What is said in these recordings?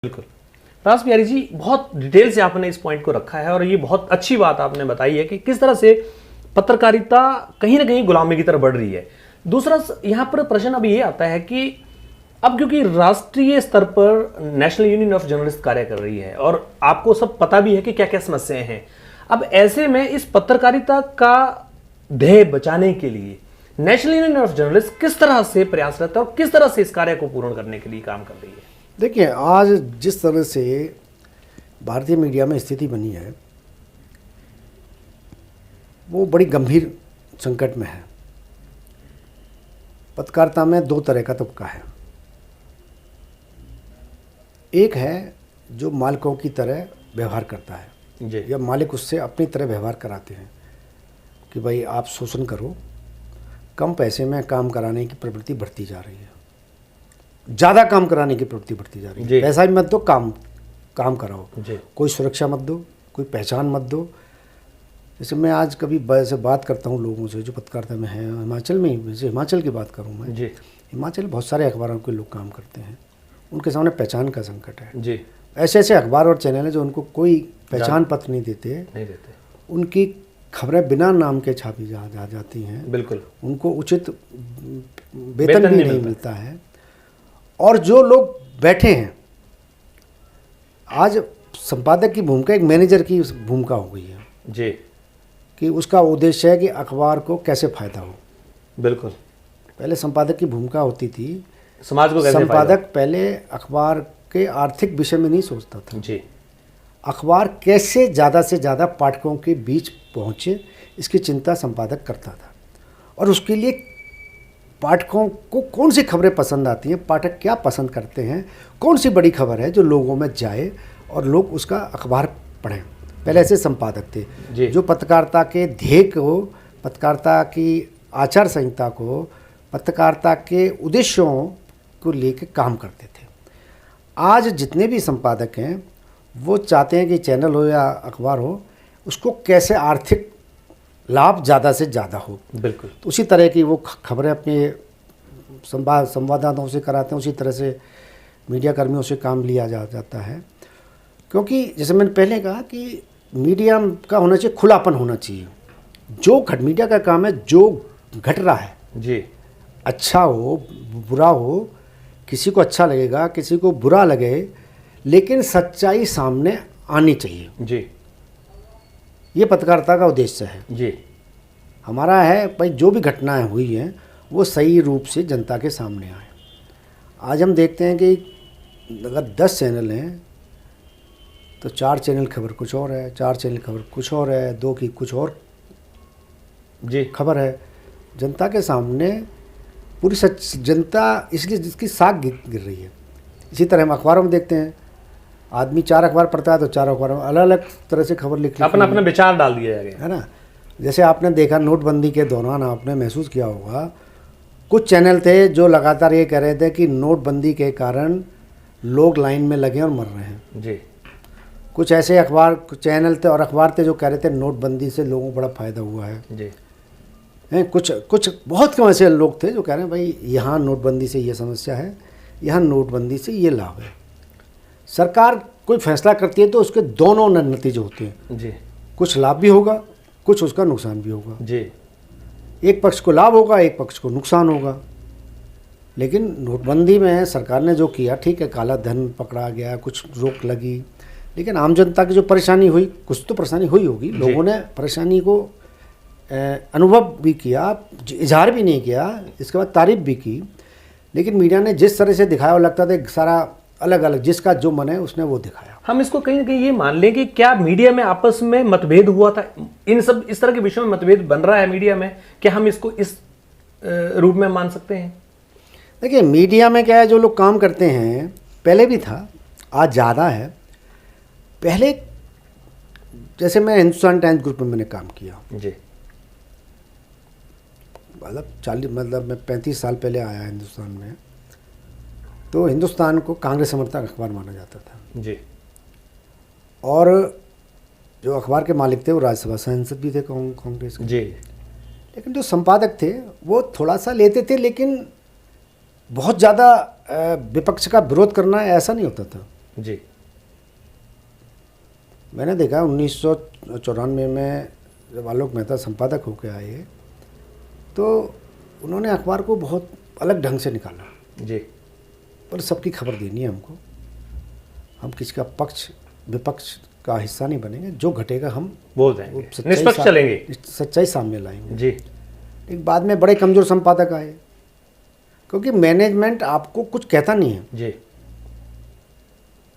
बिल्कुल। रास बिहारी जी, बहुत डिटेल से आपने इस पॉइंट को रखा है और ये बहुत अच्छी बात आपने बताई है कि किस तरह से पत्रकारिता कहीं ना कहीं गुलामी की तरफ बढ़ रही है। दूसरा यहां पर प्रश्न अब ये आता है कि अब क्योंकि राष्ट्रीय स्तर पर नेशनल यूनियन ऑफ जर्नलिस्ट कार्य कर रही है और आपको सब पता भी है कि क्या क्या समस्याएं हैं, अब ऐसे में इस पत्रकारिता का ध्येय बचाने के लिए नेशनल यूनियन ऑफ जर्नलिस्ट किस तरह से प्रयासरत है और किस तरह से इस कार्य को पूर्ण करने के लिए काम कर रही है? देखिए, आज जिस तरह से भारतीय मीडिया में स्थिति बनी है वो बड़ी गंभीर संकट में है। पत्रकारिता में दो तरह का तबका है। एक है जो मालिकों की तरह व्यवहार करता है जी। या मालिक उससे अपनी तरह व्यवहार कराते हैं कि भाई आप शोषण करो, कम पैसे में काम कराने की प्रवृत्ति बढ़ती जा रही है, ज़्यादा काम कराने की प्रवृत्ति बढ़ती जा रही है। पैसा भी मत दो, काम कराओ, कोई सुरक्षा मत दो, कोई पहचान मत दो। जैसे मैं आज कभी से बात करता हूँ लोगों से जो पत्रकारिता में है, हिमाचल में ही, जैसे हिमाचल की बात करूँ मैं जी, हिमाचल में बहुत सारे अखबारों के लोग काम करते हैं, उनके सामने पहचान का संकट है जी। ऐसे ऐसे अखबार और चैनल हैं जो उनको कोई पहचान पत्र नहीं देते, उनकी खबरें बिना नाम के छापी जा जाती हैं, बिल्कुल, उनको उचित वेतन भी नहीं मिलता है। और जो लोग बैठे हैं, आज संपादक की भूमिका एक मैनेजर की भूमिका हो गई है जी, कि उसका उद्देश्य है कि अखबार को कैसे फायदा हो। बिल्कुल, पहले संपादक की भूमिका होती थी समाज को कैसे संपादक पहले अखबार के आर्थिक विषय में नहीं सोचता था जी, अखबार कैसे ज़्यादा से ज़्यादा पाठकों के बीच पहुँचे इसकी चिंता संपादक करता था। और उसके लिए पाठकों को कौन सी खबरें पसंद आती हैं, पाठक क्या पसंद करते हैं, कौन सी बड़ी खबर है जो लोगों में जाए और लोग उसका अखबार पढ़ें। पहले ऐसे संपादक थे जो पत्रकारिता के ध्येय को, पत्रकारिता की आचार संहिता को, पत्रकारिता के उद्देश्यों को लेकर काम करते थे। आज जितने भी संपादक हैं वो चाहते हैं कि चैनल हो या अखबार हो, उसको कैसे आर्थिक लाभ ज़्यादा से ज़्यादा हो। बिल्कुल, तो उसी तरह की वो खबरें अपने संवाददाताओं से कराते हैं, उसी तरह से मीडिया कर्मियों से काम लिया जाता है। क्योंकि जैसे मैंने पहले कहा कि मीडिया का होना चाहिए, खुलापन होना चाहिए। जो मीडिया का काम है, जो घट रहा है जी, अच्छा हो बुरा हो, किसी को अच्छा लगेगा किसी को बुरा लगे, लेकिन सच्चाई सामने आनी चाहिए जी। ये पत्रकारिता का उद्देश्य है जी। हमारा है भाई जो भी घटनाएं हुई हैं वो सही रूप से जनता के सामने आए। आज हम देखते हैं कि अगर 10 चैनल हैं तो 4 चैनल खबर कुछ और है, 4 चैनल खबर कुछ और है, 2 की कुछ और जी खबर है। जनता के सामने पूरी जनता इसलिए जिसकी साख गिर रही है। इसी तरह हम अखबारों में देखते हैं, आदमी 4 अखबार पढ़ता है तो 4 अखबारों में अलग अलग तरह से खबर लिख अपना अपना विचार डाल दिया गया है ना। जैसे आपने देखा नोटबंदी के दौरान आपने महसूस किया होगा, कुछ चैनल थे जो लगातार ये कह रहे थे कि नोटबंदी के कारण लोग लाइन में लगे और मर रहे हैं जी। कुछ ऐसे अखबार चैनल थे और अखबार थे जो कह रहे थे नोटबंदी से लोगों को बड़ा फ़ायदा हुआ है जी। कुछ बहुत कम ऐसे लोग थे जो कह रहे हैं भाई यहाँ नोटबंदी से ये समस्या है, यहाँ नोटबंदी से ये लाभ है। सरकार कोई फैसला करती है तो उसके दोनों नतीजे होते हैं जी, कुछ लाभ भी होगा कुछ उसका नुकसान भी होगा जी। एक पक्ष को लाभ होगा एक पक्ष को नुकसान होगा। लेकिन नोटबंदी में सरकार ने जो किया, ठीक है, काला धन पकड़ा गया, कुछ रोक लगी, लेकिन आम जनता की जो परेशानी हुई, कुछ तो परेशानी हुई होगी, लोगों ने परेशानी को अनुभव भी किया, इजहार भी नहीं किया, इसके बाद तारीफ भी की। लेकिन मीडिया ने जिस तरह से दिखाया वो लगता था सारा अलग अलग, जिसका जो मन है उसने वो दिखाया। हम इसको कहीं ना कहीं ये मान लें कि क्या मीडिया में आपस में मतभेद हुआ था, इन सब इस तरह के विषयों में मतभेद बन रहा है मीडिया में, क्या हम इसको इस रूप में मान सकते हैं? देखिए, मीडिया में क्या है, जो लोग काम करते हैं, पहले भी था, आज ज़्यादा है। पहले जैसे मैं हिंदुस्तान टाइम्स ग्रुप में मैंने काम किया जी, मतलब मैं 35 साल पहले आया हिंदुस्तान में, तो हिंदुस्तान को कांग्रेस समर्थक अखबार माना जाता था जी। और जो अखबार के मालिक थे वो राज्यसभा सांसद भी थे कांग्रेस के जी। लेकिन जो संपादक थे वो थोड़ा सा लेते थे, लेकिन बहुत ज़्यादा विपक्ष का विरोध करना ऐसा नहीं होता था जी। मैंने देखा 1994 में जब आलोक मेहता संपादक होकर आए तो उन्होंने अखबार को बहुत अलग ढंग से निकाला जी। पर सबकी खबर देनी है हमको, हम किसी का पक्ष विपक्ष का हिस्सा नहीं बनेंगे, जो घटेगा हम बोल देंगे, निष्पक्ष चलेंगे, सच्चाई सामने लाएंगे जी। एक बाद में बड़े कमज़ोर संपादक आए, क्योंकि मैनेजमेंट आपको कुछ कहता नहीं है जी,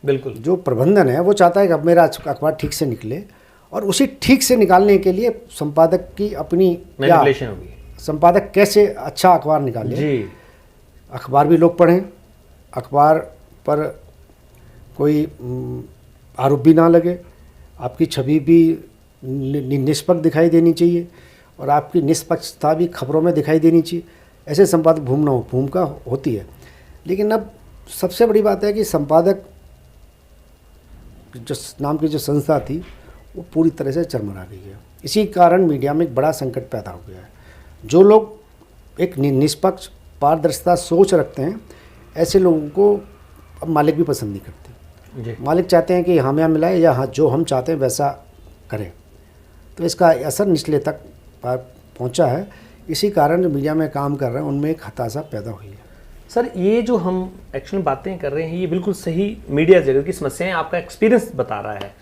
बिल्कुल। जो प्रबंधन है वो चाहता है कि अब मेरा अखबार ठीक से निकले, और उसी ठीक से निकालने के लिए संपादक की अपनी मैनिपुलेशन होगी, संपादक कैसे अच्छा अखबार निकाले जी। अखबार भी लोग पढ़ें, अखबार पर कोई आरोप भी ना लगे, आपकी छवि भी निष्पक्ष दिखाई देनी चाहिए और आपकी निष्पक्षता भी खबरों में दिखाई देनी चाहिए, ऐसे संपादक भूमिका होती है। लेकिन अब सबसे बड़ी बात है कि संपादक जो नाम की जो संस्था थी वो पूरी तरह से चरमरा गई है। इसी कारण मीडिया में एक बड़ा संकट पैदा हो गया है। जो लोग एक निष्पक्ष पारदर्शिता सोच रखते हैं, ऐसे लोगों को अब मालिक भी पसंद नहीं करते जी। मालिक चाहते हैं कि हमें मिलाए या जो हम चाहते हैं वैसा करें, तो इसका असर निचले तक पहुंचा है। इसी कारण जो मीडिया में काम कर रहे हैं उनमें एक हताशा पैदा हुई है। सर, ये जो हम एक्चुअली बातें कर रहे हैं ये बिल्कुल सही मीडिया जगत की समस्याएं आपका एक्सपीरियंस बता रहा है,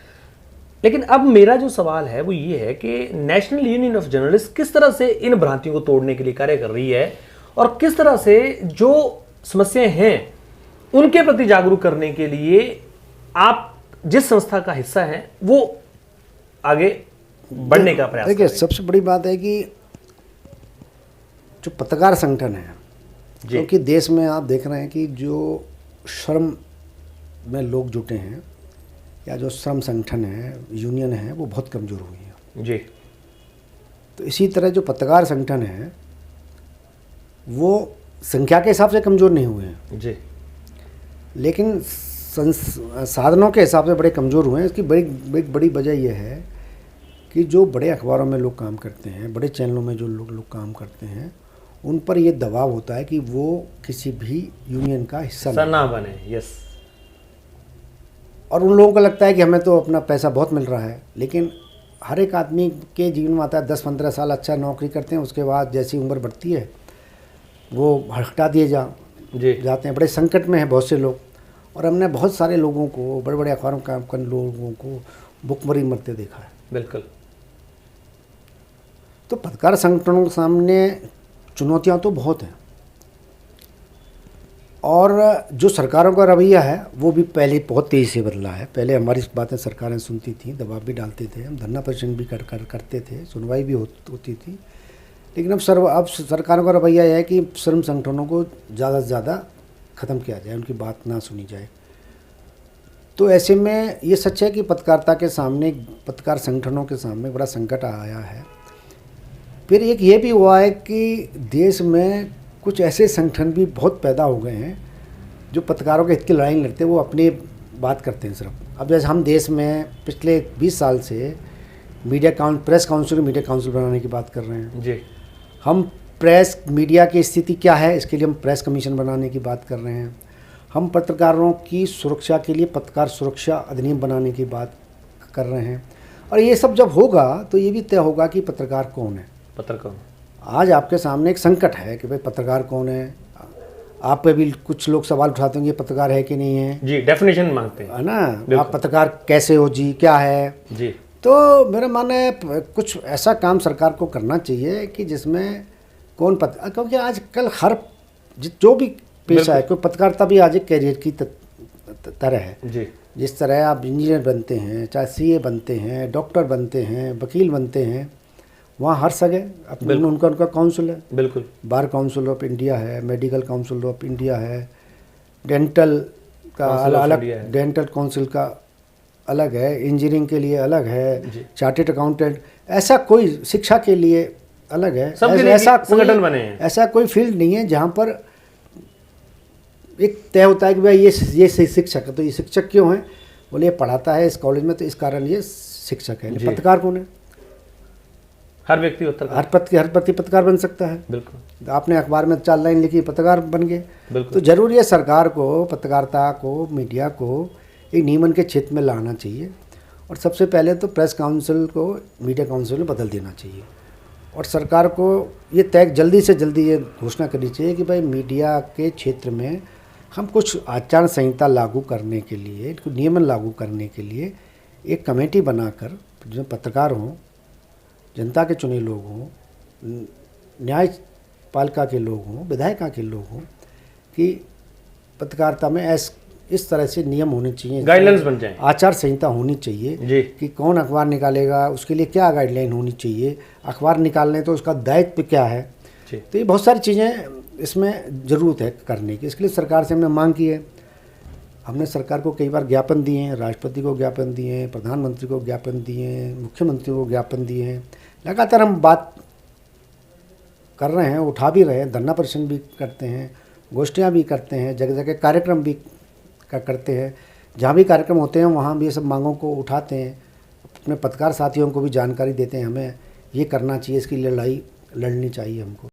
लेकिन अब मेरा जो सवाल है वो ये है कि नेशनल यूनियन ऑफ जर्नलिस्ट किस तरह से इन भ्रांतियों को तोड़ने के लिए कार्य कर रही है और किस तरह से जो समस्याएं हैं उनके प्रति जागरूक करने के लिए आप जिस संस्था का हिस्सा हैं वो आगे बढ़ने का प्रयास देखिए, कर रही है। सबसे बड़ी बात है कि जो पत्रकार संगठन है, क्योंकि देश में आप देख रहे हैं कि जो श्रम में लोग जुटे हैं या जो श्रम संगठन है, यूनियन है, वो बहुत कमज़ोर हुई है जी। तो इसी तरह जो पत्रकार संगठन है वो संख्या के हिसाब से कमज़ोर नहीं हुए हैं जी, लेकिन साधनों के हिसाब से बड़े कमज़ोर हुए हैं। इसकी बड़ी वजह यह है कि जो बड़े अखबारों में लोग काम करते हैं, बड़े चैनलों में जो लोग काम करते हैं, उन पर ये दबाव होता है कि वो किसी भी यूनियन का हिस्सा ना बने। यस। और उन लोगों को लगता है कि हमें तो अपना पैसा बहुत मिल रहा है, लेकिन हर एक आदमी के जीवन में आता है 10-15 साल अच्छा नौकरी करते हैं, उसके बाद जैसी उम्र बढ़ती है वो हटा दिए जाते हैं। बड़े संकट में हैं बहुत से लोग, और हमने बहुत सारे लोगों को, बड़े बड़े अखबारों में काम करने लोगों को भुखमरी मरते देखा है। बिल्कुल। तो पत्रकार संगठनों के सामने चुनौतियां तो बहुत हैं, और जो सरकारों का रवैया है वो भी पहले बहुत तेज़ी से बदला है। पहले हमारी बातें सरकारें सुनती थी, दबाव भी डालते थे, हम धरना प्रदर्शन भी करते थे, सुनवाई भी होती थी, लेकिन अब सरकारों का रवैया है कि श्रम संगठनों को ज़्यादा से ज़्यादा ख़त्म किया जाए, उनकी बात ना सुनी जाए। तो ऐसे में ये सच है कि पत्रकारिता के सामने, पत्रकार संगठनों के सामने बड़ा संकट आया है। फिर एक ये भी हुआ है कि देश में कुछ ऐसे संगठन भी बहुत पैदा हो गए हैं जो पत्रकारों के हित की लड़ाई लड़ते हैं, वो अपनी बात करते हैं सिर्फ। अब जैसे हम देश में पिछले 20 साल से प्रेस काउंसिल, मीडिया काउंसिल बनाने की बात कर रहे हैं जी। हम प्रेस मीडिया की स्थिति क्या है इसके लिए हम प्रेस कमीशन बनाने की बात कर रहे हैं। हम पत्रकारों की सुरक्षा के लिए पत्रकार सुरक्षा अधिनियम बनाने की बात कर रहे हैं। और ये सब जब होगा तो ये भी तय होगा कि पत्रकार कौन है। आज आपके सामने एक संकट है कि भाई पत्रकार कौन है। आप पे भी कुछ लोग सवाल उठाते होंगे पत्रकार है कि नहीं है जी, डेफिनेशन मांगते हैं, है ना। आप पत्रकार कैसे हो जी, क्या है जी। तो मेरा मानना है कुछ ऐसा काम सरकार को करना चाहिए कि जिसमें क्योंकि आजकल हर जो भी पेशा है, कोई पत्रकारिता भी आज एक कैरियर की तरह है जी। जिस तरह आप इंजीनियर बनते हैं, चाहे सीए बनते हैं, डॉक्टर बनते हैं, वकील बनते हैं, वहाँ हर जगह उनका काउंसिल है। बिल्कुल। बार काउंसिल ऑफ इंडिया है, मेडिकल काउंसिल ऑफ इंडिया है, डेंटल का अलग, डेंटल काउंसिल का अलग है, इंजीनियरिंग के लिए अलग है, चार्टेड अकाउंटेंट, ऐसा कोई शिक्षा के लिए अलग है। ऐसा कोई फील्ड नहीं है जहाँ पर एक तय होता है कि भाई ये शिक्षक है तो ये शिक्षक क्यों है, बोले ये पढ़ाता है इस कॉलेज में तो इस कारण ये शिक्षक है। पत्रकार कौन है? हर व्यक्ति पत्रकार बन सकता है। बिल्कुल। आपने अखबार में 4 लाइन लिखी, पत्रकार बन गए। तो जरूरी है सरकार को, पत्रकारिता को, मीडिया को एक नियमन के क्षेत्र में लाना चाहिए। और सबसे पहले तो प्रेस काउंसिल को मीडिया काउंसिल में बदल देना चाहिए और सरकार को ये तय जल्दी से जल्दी ये घोषणा करनी चाहिए कि भाई मीडिया के क्षेत्र में हम कुछ आचार संहिता लागू करने के लिए, कुछ नियमन लागू करने के लिए एक कमेटी बनाकर, जो पत्रकार हों, जनता के चुने लोग हों, न्यायपालिका के लोग हों, विधायिका के लोग हों, कि पत्रकारिता में इस तरह से नियम होने चाहिए, गाइडलाइंस बन जाए, आचार संहिता होनी चाहिए जी, कि कौन अखबार निकालेगा, उसके लिए क्या गाइडलाइन होनी चाहिए, अखबार निकालने तो उसका दायित्व क्या है। तो ये बहुत सारी चीज़ें इसमें ज़रूरत है करने की। इसके लिए सरकार से हमने मांग की है। हमने सरकार को कई बार ज्ञापन दिए हैं, राष्ट्रपति को ज्ञापन दिए हैं, प्रधानमंत्री को ज्ञापन दिए हैं, मुख्यमंत्री को ज्ञापन दिए हैं। लगातार हम बात कर रहे हैं, उठा भी रहे हैं, धरना प्रदर्शन भी करते हैं, गोष्ठियाँ भी करते हैं, जगह जगह कार्यक्रम भी करते हैं। जहाँ भी कार्यक्रम होते हैं वहाँ भी ये सब मांगों को उठाते हैं, अपने पत्रकार साथियों को भी जानकारी देते हैं, हमें ये करना चाहिए, इसकी लड़ाई लड़नी चाहिए हमको।